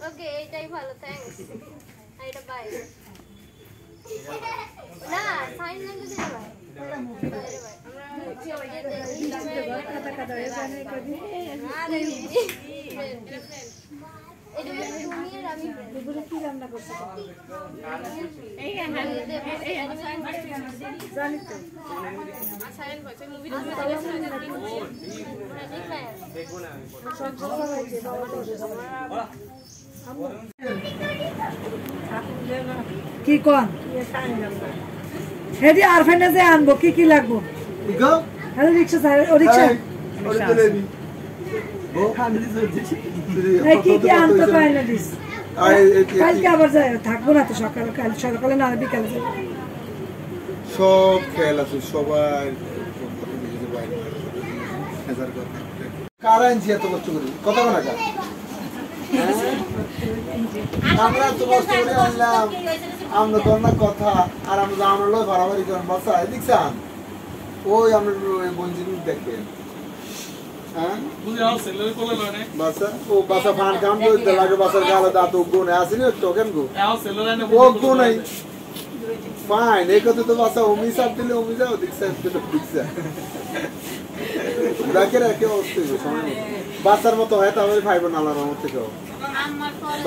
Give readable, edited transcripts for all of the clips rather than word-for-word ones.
ওকে এইটাই ভালো থ্যাঙ্কস এটা বাই না সাইন ল্যাঙ্গুয়েজ এর বাই কি কোন হেডি আর ফাইনাসে আনবো কি লাগবো হ্যালো রিকশা স্যার ও রিকশা কি আনতে পাই না দিস কালকে আবার যাই থাকবো না তো সকালে না বিকালে যাবো সব খেয়াল আছে সবাই কারা আনছি এত কষ্ট করি কথা বলা যায় আমরা তো কষ্ট করে আনলাম আমরা তো না কথা আর আমরা জানালো বাড়াবাড়ি করেন বাসা দেখছেন ওই আমরা ওই বঞ্জিন দেখেন হ্যাঁ বাসা ও বাসা ফান কাম করতে লাগে বাসার গালে দাঁত গুণ আসেনি টোকেন গো ও গুণ নাই ফাইন এই কথা তো বাসা ওমি সাপ দিলে ওমি যাও দেখছেন দেখছেন রাখে রাখে অবস্থা সময় বাসার মতো হয় তাহলে ভাইব না আল্লাহর রহমত থেকে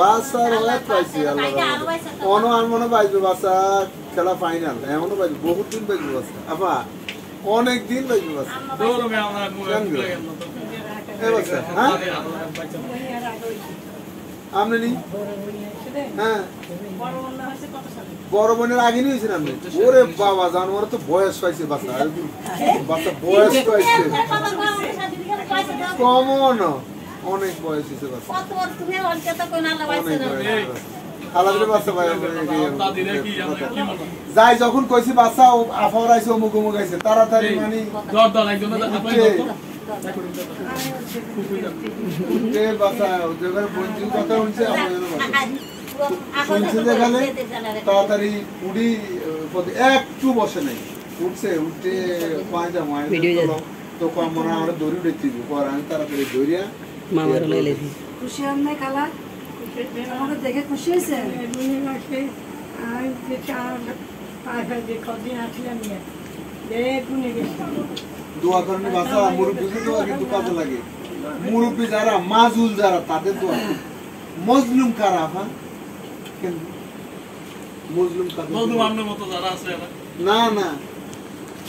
বাসার হয় পাইছি আল্লাহর রহমত অন আর মনে পাইবে বাসা খেলা ফাইনাল এমনও পাইবে বহুত দিন পাইবে বাসা আপা অনেক দিন পাইবে বাসা হ্যাঁ আপনি নি হ্যাঁ বড় বোনের আগে নিয়েছেন আপনি ওরে বাবা জানোয়ার তো বয়স পাইছে বাচ্চা বাচ্চা বয়স পাইছে কমন অনেক বয়স হয়েছে বাচ্চা যাই যখন কইছি বাচ্চা আফার আইছে অমুক অমুক আইছে তাড়াতাড়ি মানে তাড়াতাড়ি উড়ি একটু বসে নাই উঠছে উঠে তো কম মনে আমরা দড়ি উঠেছি আমি তাড়াতাড়ি দৌড়িয়া খুশি হন নাই খালা আমাকে দেখে খুশি হয়েছে দোয়া করেন বাসা মুরব্বীকে দোয়া কিন্তু কাজে লাগে মুরব্বী যারা মাজুল যারা তাদের দোয়া মজলুম কারা কেন মজলুম না না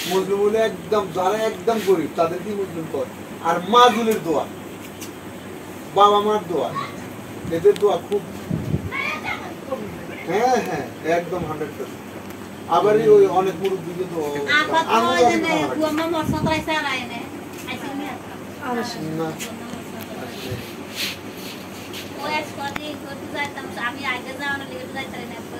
মজলুম হলে একদম যারা একদম গরিব তাদেরকে মজলুম কর আর মাজুলের দোয়া বাবা মার দোয়া এদের দোয়া খুব হ্যাঁ হ্যাঁ একদম 100% আবার ওই অনেক মুরব্বীকে তো আমি আগে যাওয়ার লেগে যাইতাম না